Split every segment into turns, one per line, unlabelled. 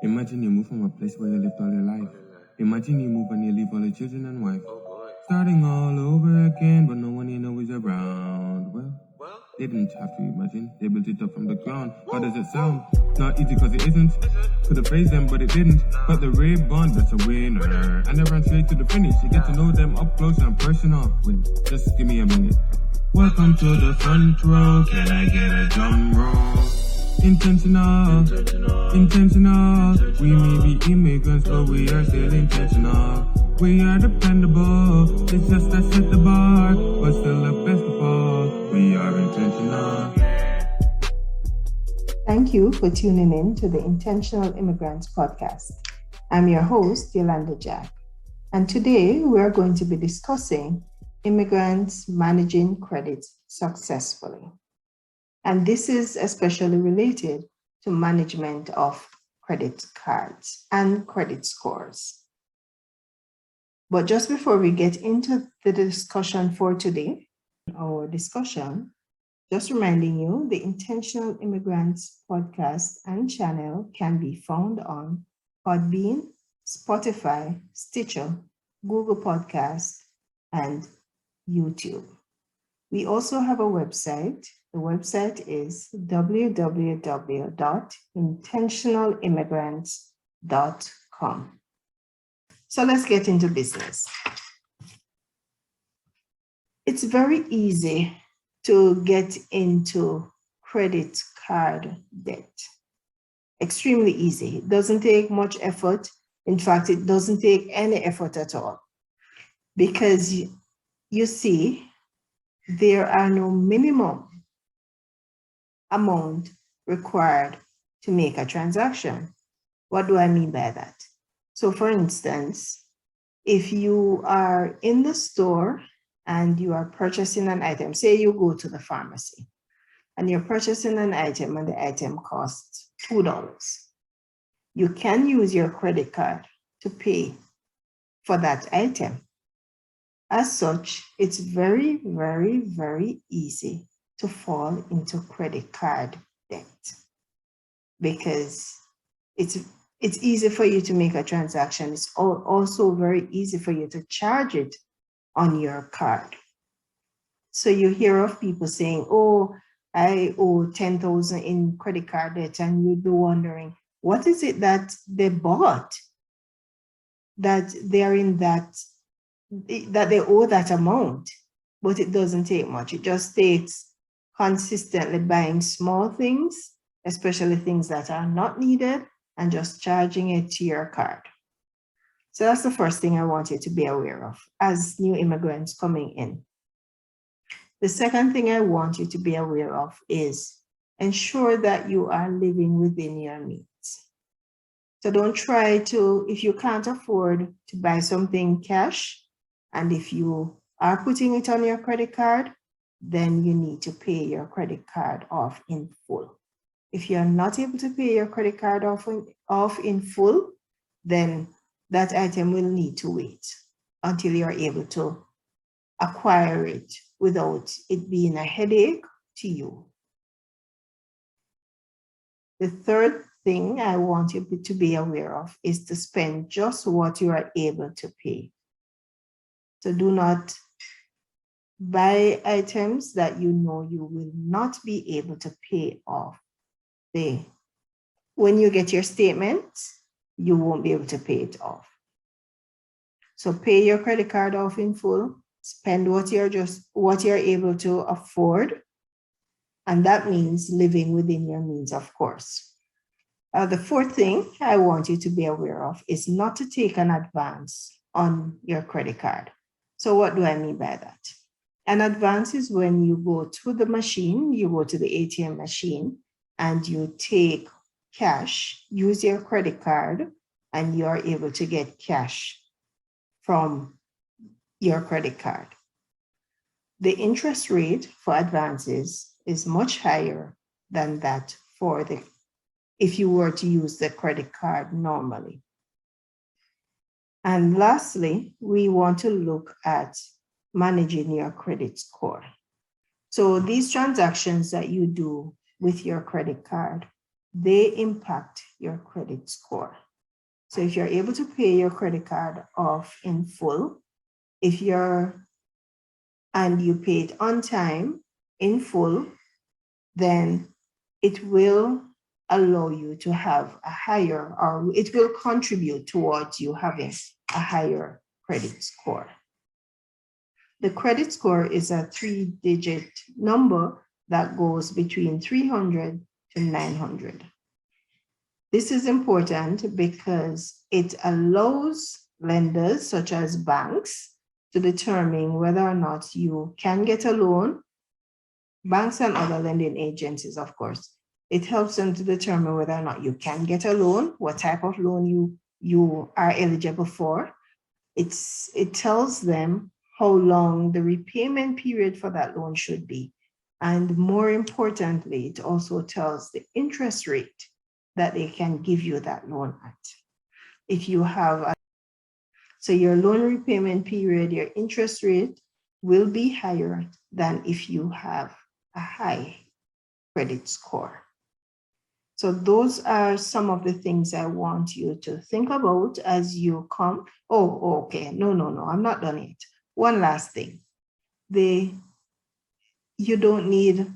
Imagine you move from a place where you lived all your life. Imagine you move and you leave all your children and wife. Starting all over again, but no one you know is around. Well, they didn't have to imagine. They built it up from the ground. How does it sound? Not easy cause it isn't. Could have phased them, but it didn't. But the Ray Bond, that's a winner. And they ran straight to the finish. You get to know them up close and personal. Wait, just give me a minute. Welcome to the front row. Can I get a drum roll? Intentional. We may be immigrants, but we are still intentional. We are dependable. It's just that set the bar, but still the best of all, we are intentional.
Thank you for tuning in to the Intentional Immigrants podcast. I'm your host, Yolanda Jack, and today we're going to be discussing immigrants managing credit successfully. And this is especially related to management of credit cards and credit scores. But just before we get into the discussion for today, just reminding you, the Intentional Immigrants podcast and channel can be found on Podbean, Spotify, Stitcher, Google Podcasts, and YouTube. We also have a website. The website is www.intentionalimmigrants.com. So let's get into business. It's very easy to get into credit card debt. Extremely easy. It doesn't take much effort. In fact, it doesn't take any effort at all. Because you see, there are no minimum amount required to make a transaction. What do I mean by that? So for instance, if you are in the store and you are purchasing an item, say you go to the pharmacy and you're purchasing an item and the item costs $2. You can use your credit card to pay for that item. As such, it's very, very, very easy to fall into credit card debt because it's easy for you to make a transaction. It's also very easy for you to charge it on your card. So you hear of people saying, oh, I owe $10,000 in credit card debt, and you'd be wondering, what is it that they bought that they're in that they owe that amount? But it doesn't take much. It just takes consistently buying small things, especially things that are not needed, and just charging it to your card. So that's the first thing I want you to be aware of as new immigrants coming in. The second thing I want you to be aware of is ensure that you are living within your means. So don't try to, if you can't afford to buy something cash, and if you are putting it on your credit card, then you need to pay your credit card off in full. If you're not able to pay your credit card off in full, then that item will need to wait until you're able to acquire it without it being a headache to you. The third thing I want you to be aware of is to spend just what you are able to pay. So do not buy items that you know you will not be able to pay off. When you get your statement, you won't be able to pay it off. So pay your credit card off in full, spend what you're able to afford, and that means living within your means, of course. The fourth thing I want you to be aware of is not to take an advance on your credit card. So what do I mean by that? An advance is when you go to the machine, you go to the ATM machine, and you take cash, use your credit card, and you are able to get cash from your credit card. The interest rate for advances is much higher than that if you were to use the credit card normally. And lastly, we want to look at managing your credit score. So these transactions that you do with your credit card, they impact your credit score. So if you're able to pay your credit card off in full, and you pay it on time in full, then it will allow you to have a higher, or it will contribute towards you having a higher credit score. The credit score is a 3-digit number that goes between 300 to 900. This is important because it allows lenders, such as banks, to determine whether or not you can get a loan. Banks and other lending agencies, of course, it helps them to determine whether or not you can get a loan, what type of loan you are eligible for. It tells them how long the repayment period for that loan should be. And more importantly, it also tells the interest rate that they can give you that loan at. If you have so your loan repayment period, your interest rate will be higher than if you have a high credit score. So those are some of the things I want you to think about as you come. Oh, okay. No, I'm not done yet. One last thing. You don't need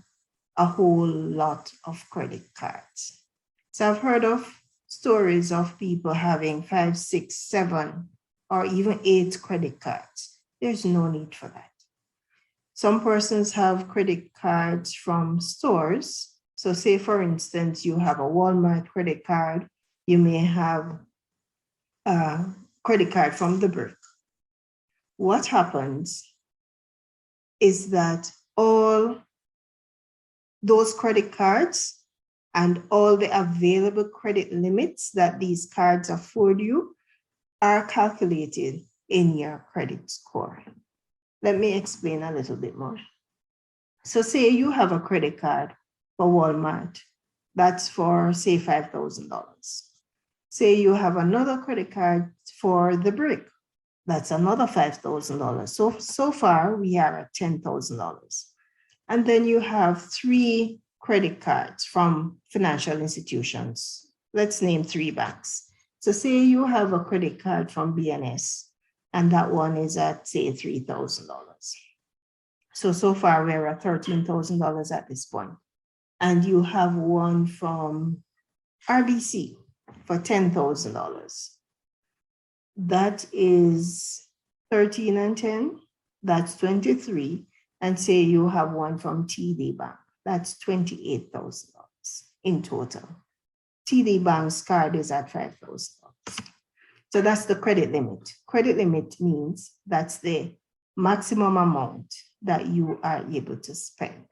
a whole lot of credit cards. So I've heard of stories of people having 5, 6, 7, or even 8 credit cards. There's no need for that. Some persons have credit cards from stores. So say, for instance, you have a Walmart credit card. You may have a credit card from the brick. What happens is that all those credit cards and all the available credit limits that these cards afford you are calculated in your credit score. Let me explain a little bit more. So say you have a credit card for Walmart, that's for say $5,000. Say you have another credit card for the brick, that's another $5,000. So far we are at $10,000. And then you have 3 credit cards from financial institutions. Let's name 3 banks. So say you have a credit card from BNS, and that one is at say $3,000. So far we're at $13,000 at this point. And you have one from RBC for $10,000. That is 13 and 10, that's 23. And say you have one from TD Bank, that's $28,000 in total. TD Bank's card is at $5,000. So that's the credit limit. Credit limit means that's the maximum amount that you are able to spend.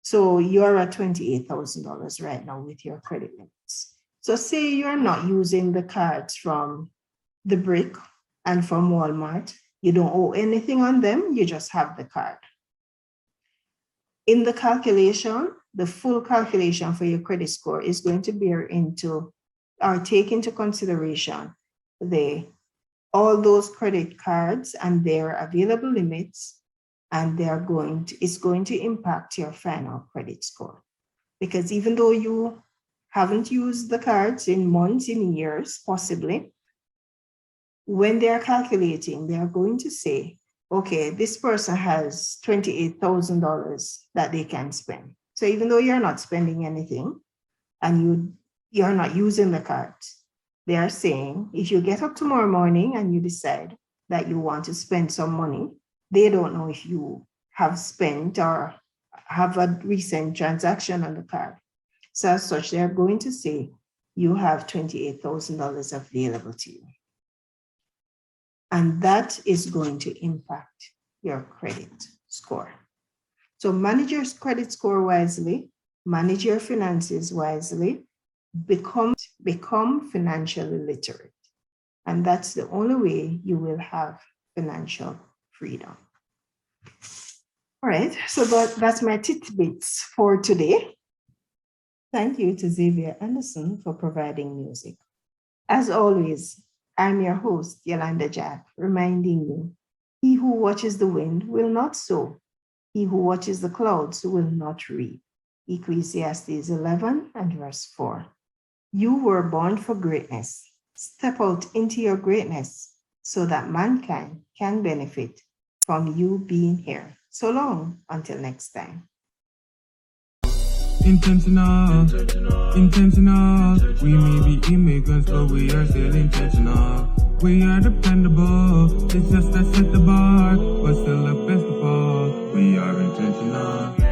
So you're at $28,000 right now with your credit limits. So say you're not using the cards from the brick and from Walmart, you don't owe anything on them, you just have the card. In the calculation, the full calculation for your credit score is going to bear into or take into consideration all those credit cards and their available limits, and it's going to impact your final credit score. Because even though you haven't used the cards in months, in years, possibly, when they're calculating, they are going to say, okay, this person has $28,000 that they can spend. So even though you're not spending anything and you're not using the cards, they are saying, if you get up tomorrow morning and you decide that you want to spend some money, they don't know if you have spent or have a recent transaction on the card. So as such, they're going to say you have $28,000 available to you. And that is going to impact your credit score. So manage your credit score wisely, manage your finances wisely, become financially literate. And that's the only way you will have financial freedom. All right, so that's my tidbits for today. Thank you to Xavier Anderson for providing music. As always, I'm your host, Yolanda Jack, reminding you, he who watches the wind will not sow. He who watches the clouds will not reap. Ecclesiastes 11 and verse 4. You were born for greatness. Step out into your greatness so that mankind can benefit from you being here. So long, until next time.
Intentional. We may be immigrants, but we are still intentional. We are dependable, it's just that set the bar, but still the best of all, we are intentional.